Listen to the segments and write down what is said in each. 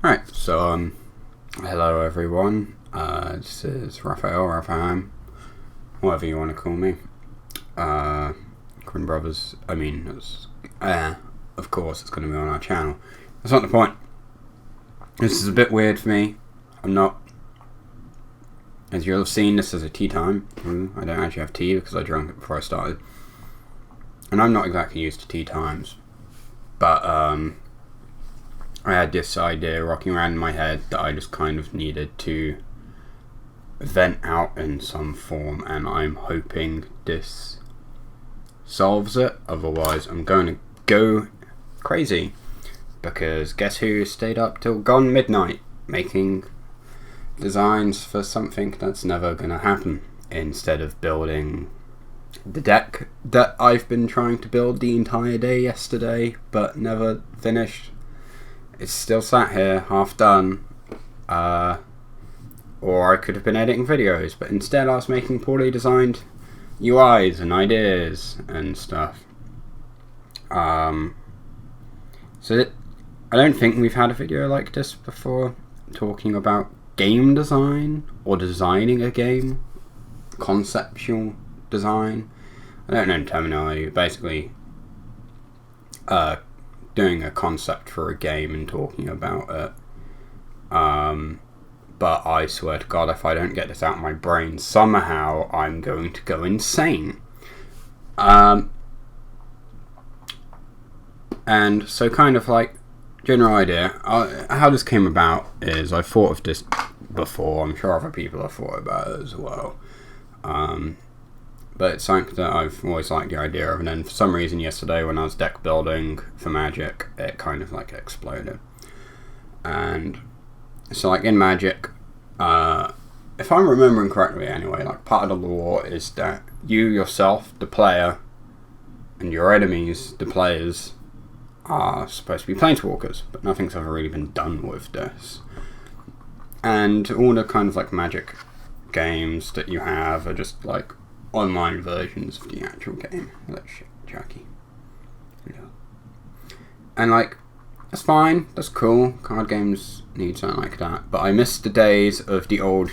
Alright, so, hello everyone. This is Raphaham, whatever you want to call me. Twin Brothers, of course it's going to be on our channel. That's not the point. This is a bit weird for me. I'm not, as you'll have seen, this is a tea time. I don't actually have tea because I drank it before I started. And I'm not exactly used to tea times. But, I had this idea rocking around in my head that I just kind of needed to vent out in some form, and I'm hoping this solves it. Otherwise, I'm going to go crazy, because guess who stayed up till gone midnight making designs for something that's never going to happen, instead of building the deck that I've been trying to build the entire day yesterday but never finished. It's still sat here, half done, or I could have been editing videos, but instead I was making poorly designed UIs and ideas and stuff. I don't think we've had a video like this before, talking about game design, or designing a game, conceptual design. I don't know the terminology, basically, doing a concept for a game and talking about it. But I swear to God, if I don't get this out of my brain somehow, I'm going to go insane. And so, kind of like, general idea, how this came about is I've thought of this before. I'm sure other people have thought about it as well. But it's something that I've always liked the idea of, and then for some reason yesterday when I was deck building for Magic, it kind of like exploded. And so, like, in Magic, if I'm remembering correctly anyway, like, part of the lore is that you yourself, the player, and your enemies, the players, are supposed to be planeswalkers, but nothing's ever really been done with this. And all the kind of like Magic games that you have are just like online versions of the actual game. That shit, Jackie. Yeah. And like, that's fine, that's cool. Card games need something like that. But I miss the days of the old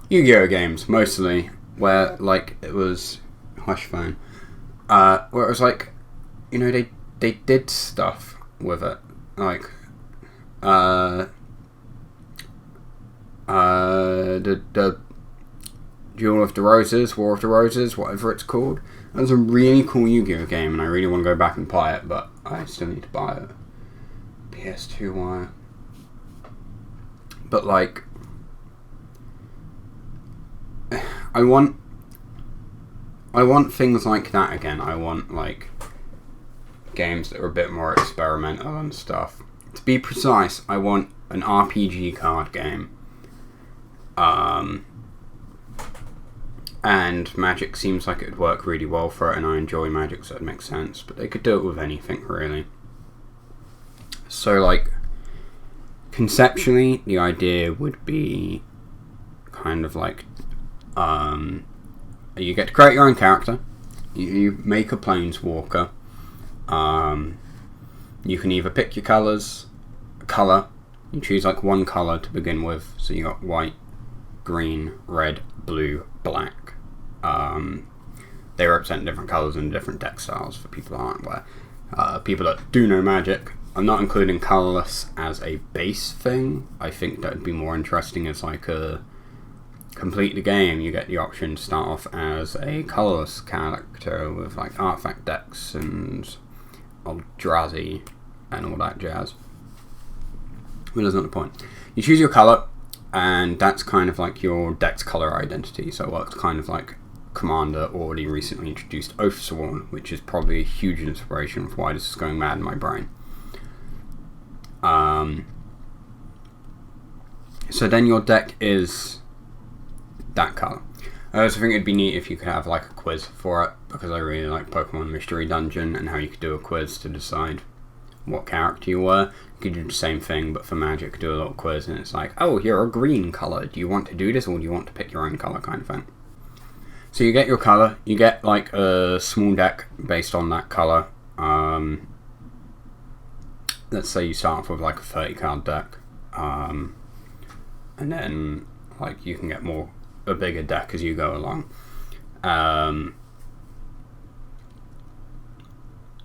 Yu-Gi-Oh games, mostly, where like it was Hush Phone, where it was like, you know, they did stuff with it, like the Duel of the Roses, War of the Roses, whatever it's called. That was a really cool Yu-Gi-Oh game, and I really want to go back and play it, but I still need to buy a PS2 wire. But like, I want things like that again. I want like games that are a bit more experimental and stuff. To be precise, I want an RPG card game. And Magic seems like it would work really well for it, and I enjoy Magic, so it makes sense. But they could do it with anything, really. So, like, conceptually, the idea would be kind of like, you get to create your own character. You make a planeswalker. You can either pick your color. You choose like one color to begin with. So you got white, green, red, blue, black. They represent different colors and different deck styles for people that aren't aware. People that do know Magic, I'm not including colorless as a base thing. I think that would be more interesting as like a complete the game. You get the option to start off as a colorless character with like artifact decks and Eldrazi and all that jazz. But that's not the point. You choose your color, and that's kind of like your deck's color identity. So it works kind of like Commander or the recently introduced Oathsworn, which is probably a huge inspiration for why this is going mad in my brain. So then your deck is that color. I also think it'd be neat if you could have like a quiz for it, because I really like Pokemon Mystery Dungeon and how you could do a quiz to decide what character you were. You could do the same thing, but for Magic, do a little quiz, and it's like, oh, you're a green color. Do you want to do this, or do you want to pick your own color, kind of thing? So you get your color. You get like a small deck based on that color. Let's say you start off with like a 30 card deck. and then like you can get a bigger deck as you go along. And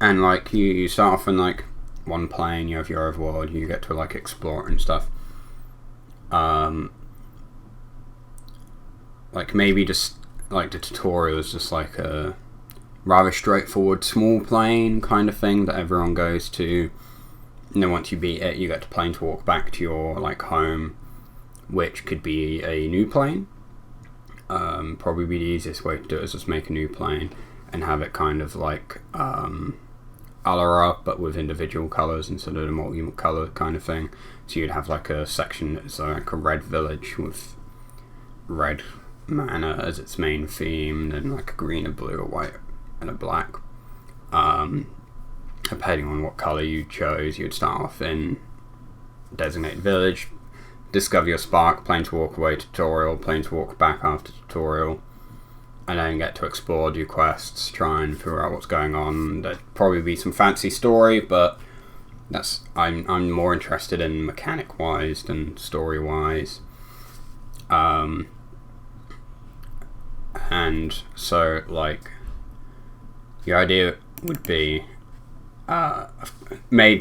like you start off in like one plane, you have your overworld, you get to like explore and stuff. Like maybe just like the tutorial is just like a rather straightforward small plane kind of thing that everyone goes to, and then once you beat it you get to plane to walk back to your like home, which could be a new plane. Probably be the easiest way to do it is just make a new plane and have it kind of like Alara but with individual colours instead of the multi-colour kind of thing. So you'd have like a section that's like a red village with red mana as its main theme, then like a green, a blue, a white and a black. Depending on what colour you chose, you'd start off in designated village, discover your spark, plane to walk away tutorial, plane to walk back after tutorial, and then get to explore, do quests, try and figure out what's going on. There'd probably be some fancy story, but I'm more interested in mechanic wise than story wise. And so like the idea would be again,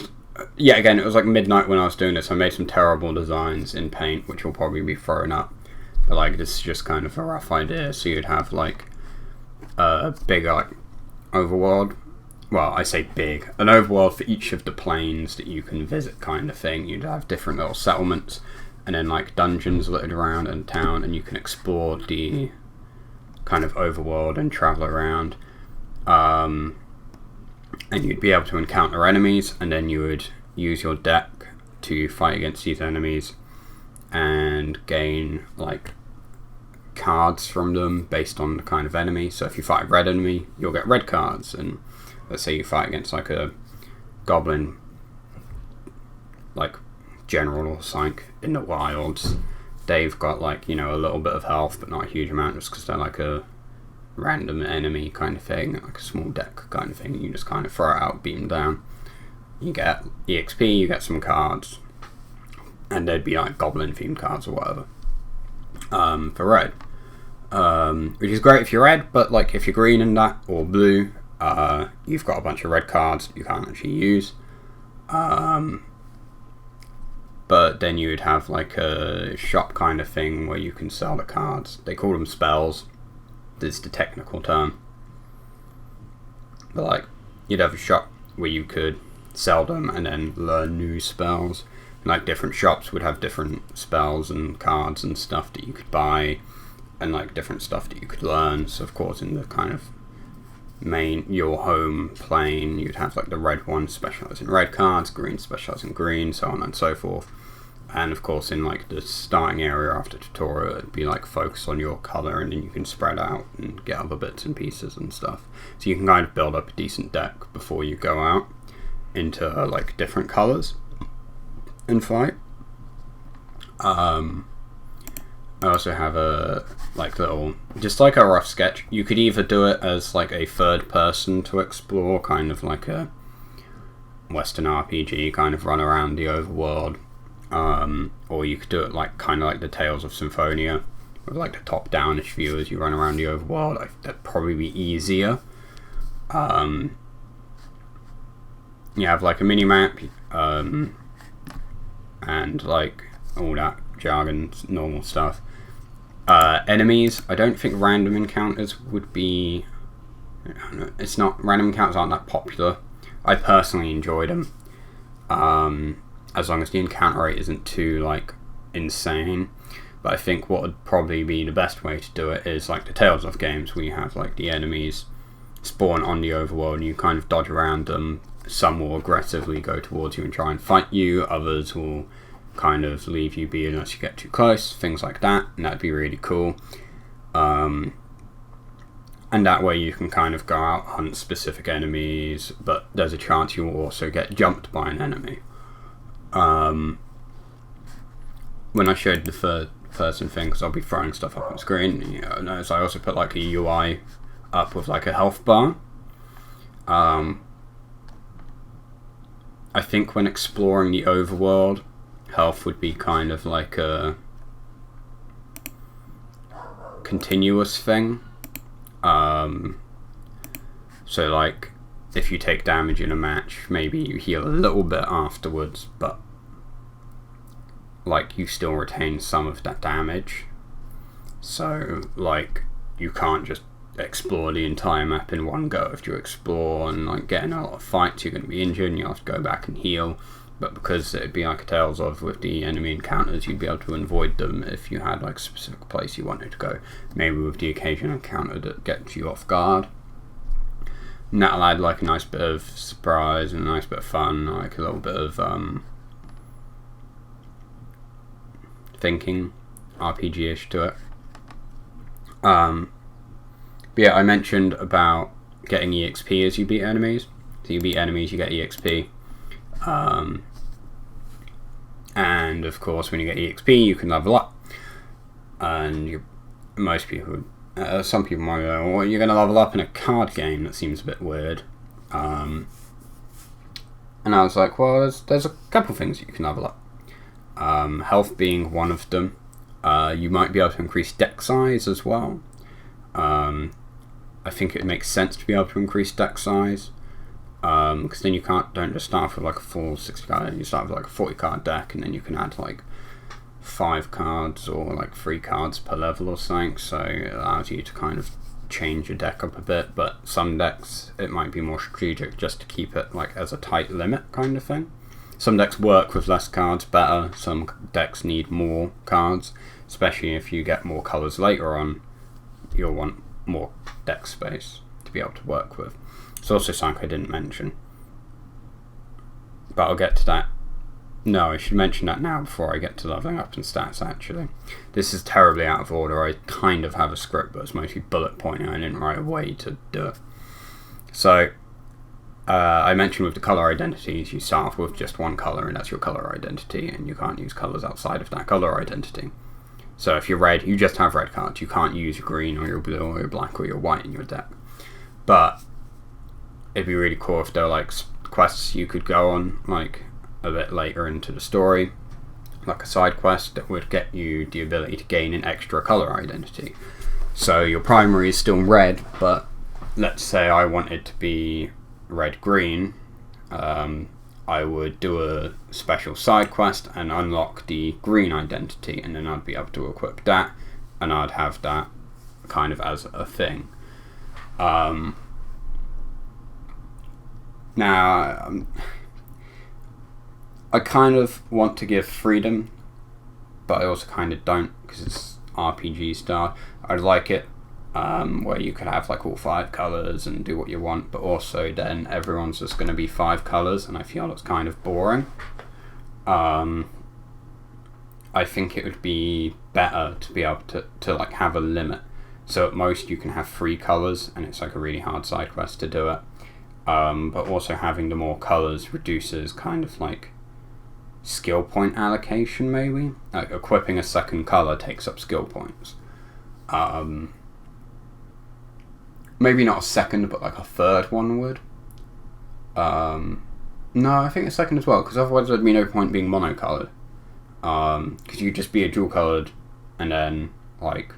it was like midnight when I was doing this. I made some terrible designs in Paint, which will probably be thrown up. But like this is just kind of a rough idea. So you'd have like a big like overworld. Well, I say big, an overworld for each of the planes that you can visit, kind of thing. You'd have different little settlements, and then like dungeons littered around in town, and you can explore the kind of overworld and travel around. And you'd be able to encounter enemies, and then you would use your deck to fight against these enemies and gain like cards from them based on the kind of enemy. So if you fight a red enemy, you'll get red cards, and let's say you fight against like a goblin like general or something in the wilds, they've got like, you know, a little bit of health but not a huge amount, just because they're like a random enemy kind of thing, like a small deck kind of thing. You just kind of throw it out, beat them down, you get EXP, you get some cards, and they'd be like goblin themed cards or whatever. For red, which is great if you're red, but like if you're green and that, or blue, you've got a bunch of red cards you can't actually use. But then you would have like a shop kind of thing where you can sell the cards. They call them spells, is the technical term. But like you'd have a shop where you could sell them and then learn new spells. And like different shops would have different spells and cards and stuff that you could buy, and like different stuff that you could learn. So of course in the kind of main your home plane, you'd have like the red one specialise in red cards, green specialise in green, so on and so forth. And of course in like the starting area after tutorial, it'd be like focus on your colour, and then you can spread out and get other bits and pieces and stuff. So you can kind of build up a decent deck before you go out into like different colours and fight. I also have a like little, just like a rough sketch. You could either do it as like a third person to explore, kind of like a Western RPG, kind of run around the overworld. Or you could do it like kind of like the Tales of Symphonia, with like the top-downish view as you run around the overworld. That'd probably be easier. You have like a mini map, and like all that jargon, normal stuff. Enemies, I don't think random encounters would be. It's not, random encounters aren't that popular. I personally enjoyed them. As long as the encounter rate isn't too like insane. But I think what would probably be the best way to do it is like the Tales of games, where you have like the enemies spawn on the overworld and you kind of dodge around them. Some will aggressively go towards you and try and fight you, others will kind of leave you be unless you get too close, things like that, and that'd be really cool. And that way you can kind of go out, hunt specific enemies, but there's a chance you will also get jumped by an enemy. When I showed the third person thing, because I'll be throwing stuff up on screen, you know, notice I also put like a UI up with like a health bar. I think when exploring the overworld, health would be kind of like a continuous thing. So like if you take damage in a match, maybe you heal a little bit afterwards, but like you still retain some of that damage. So like you can't just explore the entire map in one go. If you explore and like get in a lot of fights, you're going to be injured and you have to go back and heal. But because it'd be like a Tales of with the enemy encounters, you'd be able to avoid them if you had like a specific place you wanted to go. Maybe with the occasional encounter that gets you off guard. And that'll add like a nice bit of surprise and a nice bit of fun, like a little bit of thinking, RPG-ish to it. But yeah, I mentioned about getting EXP as you beat enemies. So you beat enemies, you get EXP. And of course, when you get EXP, you can level up. And most people, some people might go, well, you're going to level up in a card game? That seems a bit weird. And I was like, well, there's a couple things that you can level up. Health being one of them. You might be able to increase deck size as well. I think it makes sense to be able to increase deck size. Because then you don't just start with like a full 60 card, you start with like a 40 card deck, and then you can add like 5 cards or like 3 cards per level or something, so it allows you to kind of change your deck up a bit. But some decks, it might be more strategic just to keep it like as a tight limit kind of thing. Some decks work with less cards better, some decks need more cards, especially if you get more colours later on, you'll want more deck space to be able to work with. It's also something I didn't mention, but I'll get to that. No, I should mention that now before I get to leveling up and stats, actually. This is terribly out of order. I kind of have a script, but it's mostly bullet pointing. I didn't write a way to do it. So, I mentioned with the colour identities, you start off with just one colour, and that's your colour identity, and you can't use colours outside of that colour identity. So if you're red, you just have red cards. You can't use your green or your blue or your black or your white in your deck. But it'd be really cool if there were like quests you could go on like a bit later into the story, like a side quest that would get you the ability to gain an extra colour identity. So your primary is still red, but let's say I wanted to be red-green, I would do a special side quest and unlock the green identity, and then I'd be able to equip that, and I'd have that kind of as a thing. Now, I kind of want to give freedom, but I also kind of don't, because it's RPG style. I'd like it where you could have like all 5 colours and do what you want, but also then everyone's just going to be 5 colours, and I feel it's kind of boring. I think it would be better to be able to like have a limit. So at most you can have 3 colours, and it's like a really hard side quest to do it. But also having the more colours reduces kind of like skill point allocation, maybe. Like equipping a second colour takes up skill points. Maybe not a second, but like a third one would. No, I think a second as well, because otherwise there'd be no point being monocoloured. Because you'd just be a dual coloured, and then like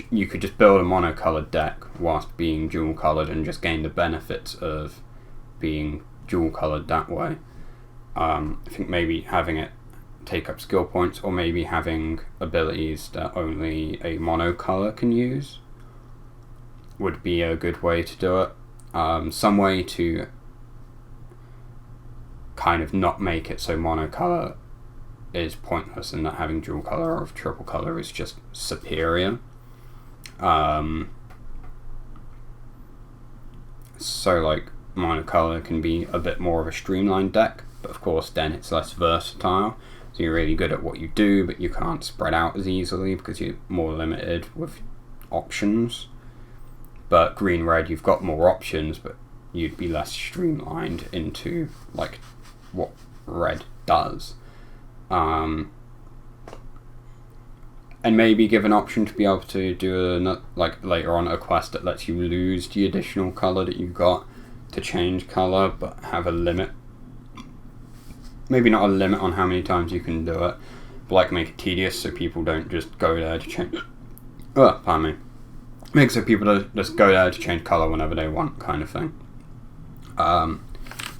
you could just build a monocoloured deck whilst being dual coloured and just gain the benefits of being dual coloured that way. I think maybe having it take up skill points, or maybe having abilities that only a monocolour can use would be a good way to do it. Some way to kind of not make it so monocolour is pointless, and that having dual colour or triple colour is just superior. So like monocolour can be a bit more of a streamlined deck, but of course then it's less versatile, so you're really good at what you do, but you can't spread out as easily because you're more limited with options. But green-red, you've got more options, but you'd be less streamlined into like what red does. And maybe give an option to be able to do like later on a quest that lets you lose the additional colour that you got, to change colour, but have a limit. Maybe not a limit on how many times you can do it, but like make it tedious so people don't just go there to change. Pardon me. Make it so people don't just go there to change colour whenever they want, kind of thing. Now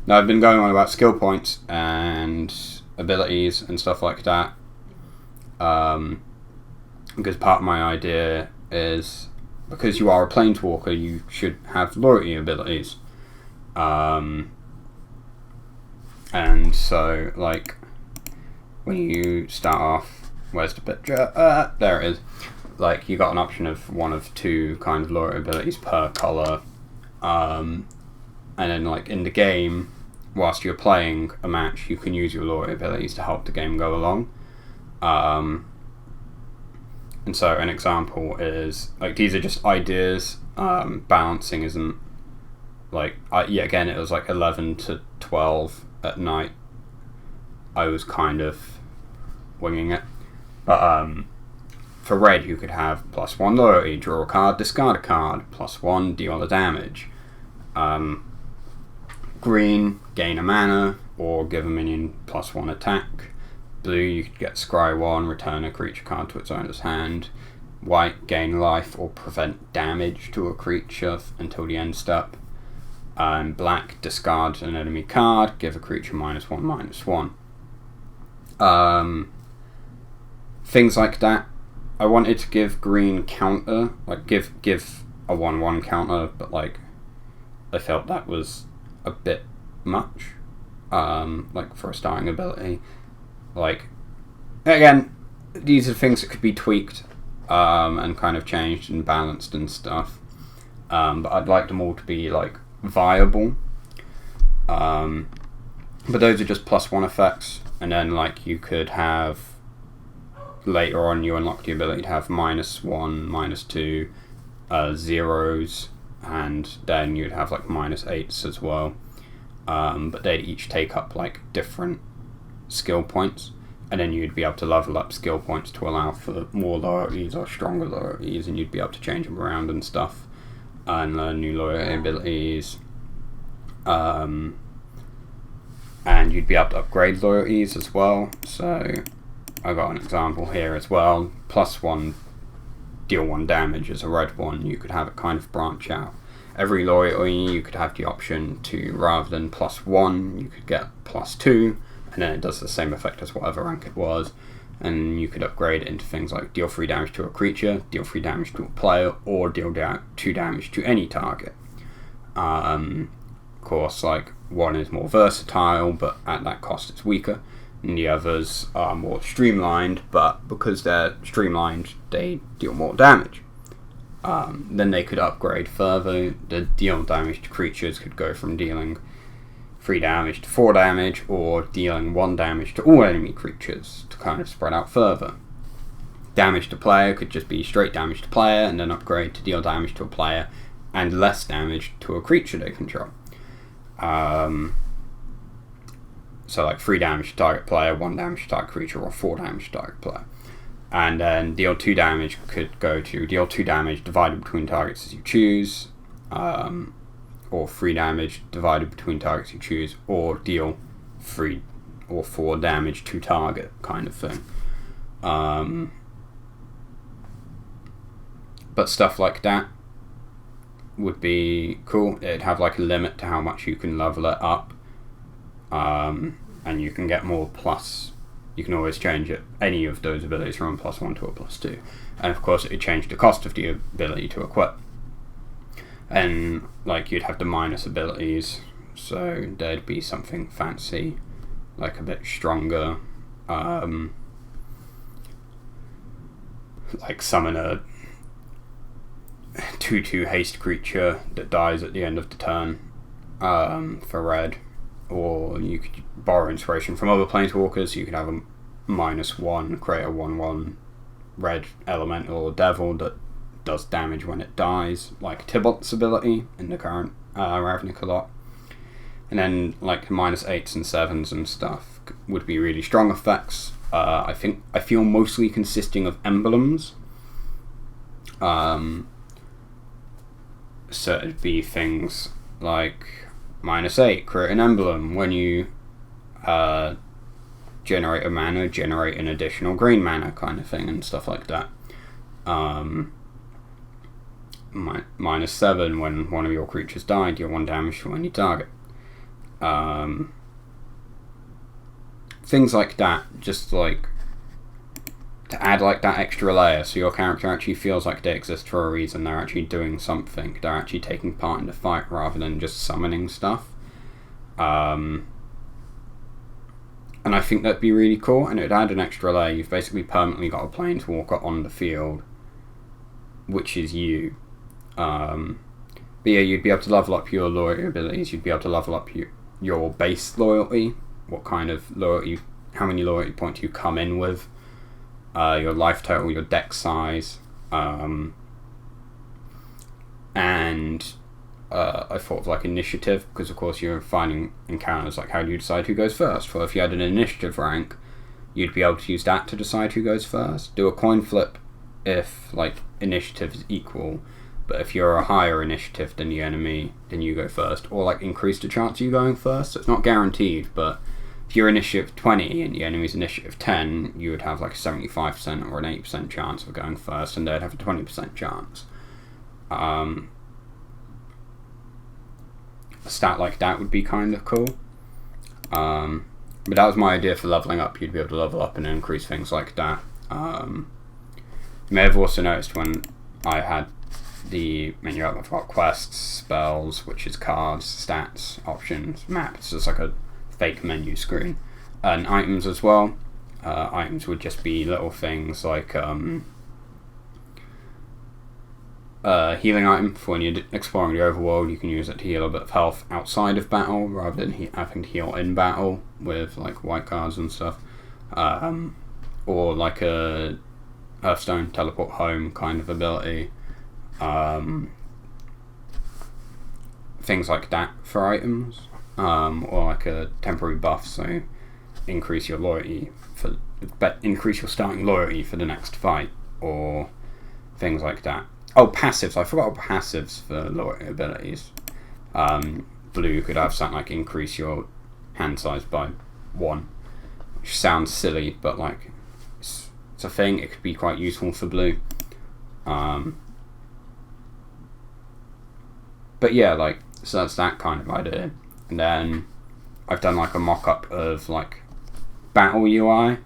I've been going on about skill points and abilities and stuff like that. Because part of my idea is, because you are a planeswalker, you should have loyalty abilities. And so, like, when you start off, where's the picture? There it is. Like, you got an option of one of two kind of loyalty abilities per colour. And then, like, in the game, whilst you're playing a match, you can use your loyalty abilities to help the game go along. And so an example is, like, these are just ideas. Balancing isn't, like, again, it was like 11 to 12 at night. I was kind of winging it. But for red, you could have +1 loyalty, draw a card, discard a card, +1, deal a damage. Green, gain a mana, or give a minion +1 attack. Blue, you could get scry 1, return a creature card to its owner's hand. White, gain life or prevent damage to a creature until the end step. Black, discard an enemy card, give a creature -1/-1. Things like that. I wanted to give green counter, like give a 1/1 counter, but like I felt that was a bit much. Like for a starting ability. Like, again, these are things that could be tweaked and kind of changed and balanced and stuff. But I'd like them all to be like viable. But those are just +1 effects, and then like you could have later on you unlock the ability to have -1, -2 zeros, and then you'd have like -8s as well. But they'd each take up like different skill points, and then you'd be able to level up skill points to allow for more loyalties or stronger loyalties, and you'd be able to change them around and stuff and learn new loyalty abilities, and you'd be able to upgrade loyalties as well. So I got an example here as well. +1 deal 1 damage as a red one. You could have it kind of branch out. Every loyalty you could have the option to, rather than +1, you could get +2, and then it does the same effect as whatever rank it was, and you could upgrade it into things like deal 3 damage to a creature, deal 3 damage to a player, or deal 2 damage to any target. Of course, like, one is more versatile, but at that cost it's weaker, and the others are more streamlined, but because they're streamlined, they deal more damage. Then they could upgrade further. The deal damage to creatures could go from dealing 3 damage to 4 damage, or dealing 1 damage to all enemy creatures to kind of spread out further. Damage to player could just be straight damage to player, and then upgrade to deal damage to a player and less damage to a creature they control. So like 3 damage to target player, 1 damage to target creature, or 4 damage to target player. And then deal 2 damage could go to deal 2 damage divided between targets as you choose, or 3 damage divided between targets you choose, or deal 3 or 4 damage to target, kind of thing. But stuff like that would be cool. It'd have like a limit to how much you can level it up, and you can get more plus. You can always change it, any of those abilities from a +1 to a +2, and of course it would change the cost of the ability to equip. And like you'd have the minus abilities, so there'd be something fancy, like a bit stronger, like summon a 2/2 haste creature that dies at the end of the turn, for red. Or you could borrow inspiration from other planeswalkers. You could have a -1, create a 1/1 red elemental or devil that does damage when it dies, like Tibot's ability in the current Ravnica lot. And then like -8s and 7s and stuff would be really strong effects. I feel mostly consisting of emblems. So it'd be things like -8, create an emblem. When you generate a mana, generate an additional green mana kind of thing and stuff like that. -7, when one of your creatures died, you're 1 damage for any target. Things like that, just like to add like that extra layer so your character actually feels like they exist for a reason. They're actually doing something. They're actually taking part in the fight rather than just summoning stuff. And I think that'd be really cool, and it'd add an extra layer. You've basically permanently got a planeswalker on the field, which is you. But yeah, you'd be able to level up your loyalty abilities. You'd be able to level up your base loyalty, what kind of loyalty, how many loyalty points you come in with, your life total, your deck size, and I thought of like initiative, because of course you're finding encounters like how do you decide who goes first. Well, if you had an initiative rank, you'd be able to use that to decide who goes first. Do a coin flip if like initiative is equal, but if you're a higher initiative than the enemy, then you go first, or like increase the chance of you going first. So it's not guaranteed, but if you're initiative 20 and the enemy's initiative 10, you would have like a 75% or an 80% chance of going first, and they'd have a 20% chance. A stat like that would be kind of cool. But that was my idea for leveling up. You'd be able to level up and increase things like that. You may have also noticed when I had the menu up, I've got quests, spells, which is cards, stats, options, maps. It's like a fake menu screen. And items as well. Items would just be little things like healing item for when you're exploring the overworld. You can use it to heal a bit of health outside of battle rather than having to heal in battle with like white cards and stuff. Or like a Hearthstone teleport home kind of ability. Things like that for items. Or like a temporary buff, so increase your loyalty increase your starting loyalty for the next fight, or things like that. Oh, passives. I forgot about passives for loyalty abilities. Blue could have something like increase your hand size by 1, which sounds silly, but like it's a thing. It could be quite useful for blue. But yeah, like, so that's that kind of idea. And then I've done like a mock-up of like battle UI.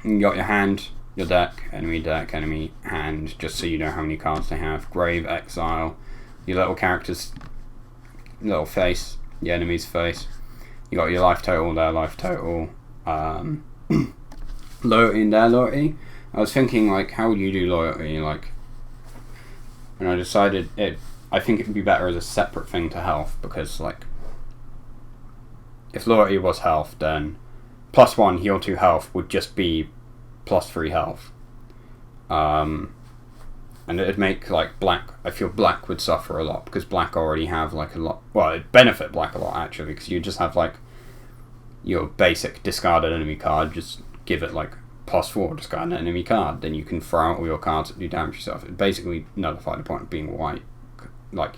You got your hand, your deck, enemy hand, just so you know how many cards they have. Grave, exile, your little character's little face, the enemy's face. You got your life total, their life total, loyalty and their loyalty. I was thinking like, how would you do loyalty? Like, and I decided I think it would be better as a separate thing to health, because like, if loyalty was health, then +1 heal 2 health would just be +3 health. And it'd make like black, I feel black would suffer a lot, because black already have like a lot, well, it'd benefit black a lot actually, because you just have like your basic discarded enemy card, just give it like +4, discard an enemy card, then you can throw out all your cards that do damage yourself. It basically nullify the point of being white, like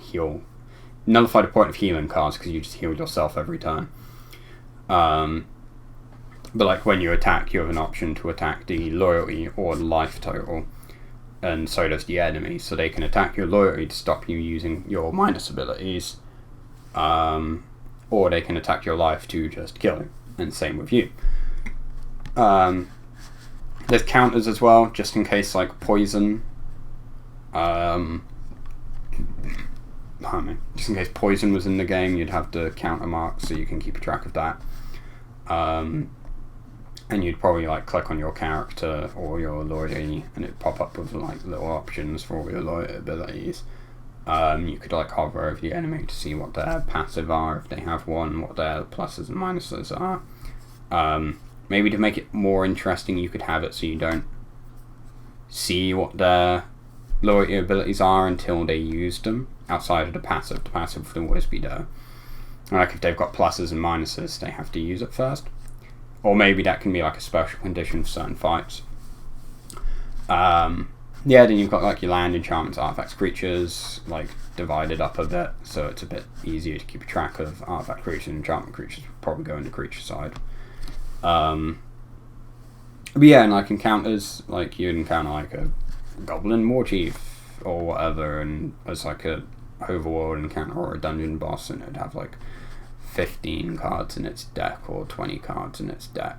nullify the point of healing cards, because you just heal yourself every turn. But like when you attack, you have an option to attack the loyalty or life total, and so does the enemy, so they can attack your loyalty to stop you using your minus abilities, or they can attack your life to just kill you, and same with you. There's counters as well, just in case like poison, just in case poison was in the game, you'd have the counter mark so you can keep a track of that. And you'd probably like click on your character or your loyalty, and it'd pop up with like little options for all your loyalty abilities. You could like hover over the enemy to see what their passive are, if they have one, what their pluses and minuses are. Maybe to make it more interesting, you could have it so you don't see what their loyalty abilities are until they use them outside of the passive. The passive would always be there. Like if they've got pluses and minuses, they have to use it first. Or maybe that can be like a special condition for certain fights. yeah, then you've got like your land, enchantments, artifacts, creatures, like divided up a bit, so it's a bit easier to keep track of artifact creatures and enchantment creatures. Probably go in the creature side. But yeah, and like encounters, like you'd encounter like a goblin war chief or whatever, and as like a overworld encounter or a dungeon boss, and it'd have like 15 cards in its deck or 20 cards in its deck.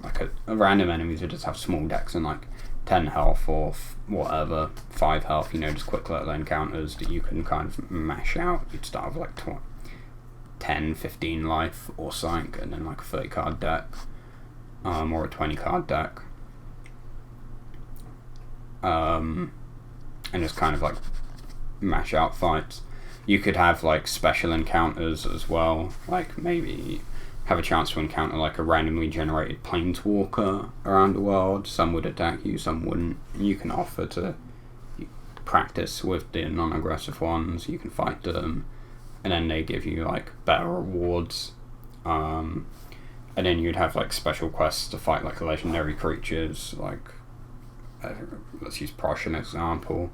Like a random enemies would just have small decks and like 10 health or whatever, 5 health, just quick little encounters that you can kind of mash out. You'd start with like 10, 15 life or something, and then like a 30 card deck, or a 20 card deck. And just kind of like mash out fights. You could have like special encounters as well, like maybe have a chance to encounter like a randomly generated planeswalker around the world. Some would attack you, some wouldn't. You can offer to practice with the non-aggressive ones, you can fight them, and then they give you like better rewards. And then you'd have like special quests to fight like legendary creatures, like let's use Prosh as an example.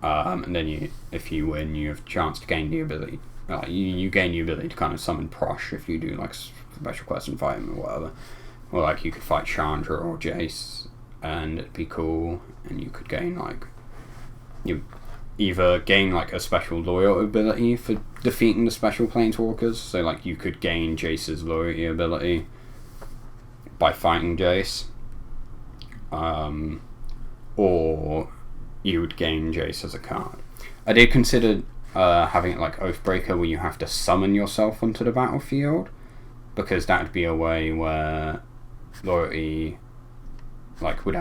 And then if you win, you have a chance to gain the ability. You gain the ability to kind of summon Prosh if you do like special quests and fight him or whatever. Or like you could fight Chandra or Jace, and it'd be cool. And you could gain like you either gain like a special loyalty ability for defeating the special planeswalkers. So like you could gain Jace's loyalty ability by fighting Jace, or you would gain Jace as a card. I did consider having it like Oathbreaker, where you have to summon yourself onto the battlefield, because that would be a way where loyalty like would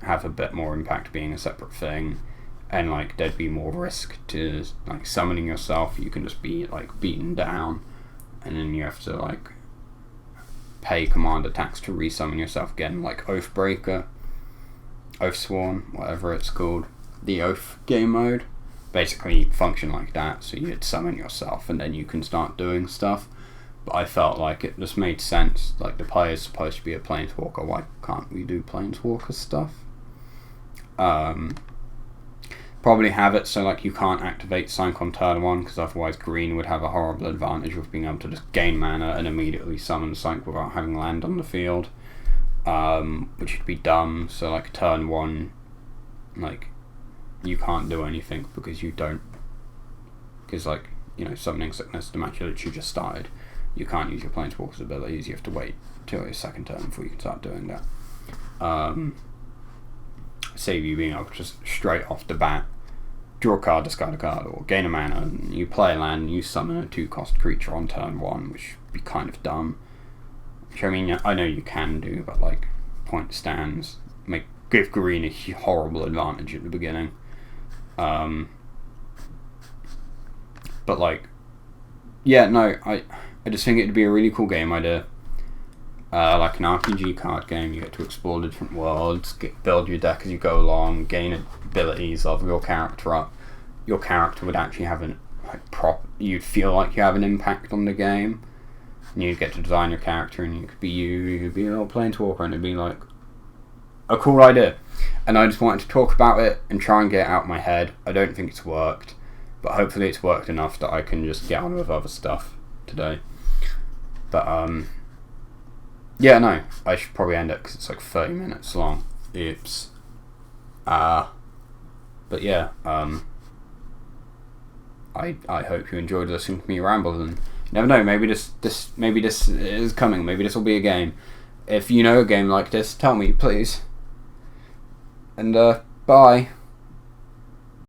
have a bit more impact being a separate thing, and like there'd be more risk to like summoning yourself. You can just be like beaten down, and then you have to like pay command attacks to resummon yourself again, like Oathbreaker, Oathsworn, whatever it's called, the Oath game mode. Basically function like that, so you'd summon yourself and then you can start doing stuff. But I felt like it just made sense, like the player's supposed to be a planeswalker, why can't we do planeswalker stuff? Probably have it so like you can't activate Sync on turn 1, because otherwise green would have a horrible advantage of being able to just gain mana and immediately summon Sync without having land on the field, which would be dumb. So like turn 1, like you can't do anything because like, summoning sickness, the match literally just started. You can't use your planeswalker's abilities, you have to wait till your second turn before you can start doing that. Save you being able to just straight off the bat draw a card, discard a card, or gain a mana, and you play a land and you summon a 2-cost creature on turn 1, which would be kind of dumb. Which I mean, I know you can do, but like, point stands, give green a horrible advantage at the beginning. But like, yeah, no, I just think it'd be a really cool game idea. Like an RPG card game, you get to explore the different worlds, build your deck as you go along, gain abilities, level your character up. Your character would actually have you'd feel like you have an impact on the game, and you'd get to design your character, and you could be you'd be a little planeswalker, and it'd be like a cool idea. And I just wanted to talk about it and try and get it out of my head. I don't think it's worked, but hopefully it's worked enough that I can just get on with other stuff today. But yeah, no, I should probably end it because it's like 30 minutes long. Oops. But yeah, I hope you enjoyed listening to me ramble, and you never know, maybe this is coming, maybe this will be a game. If you know a game like this, tell me, please. And bye.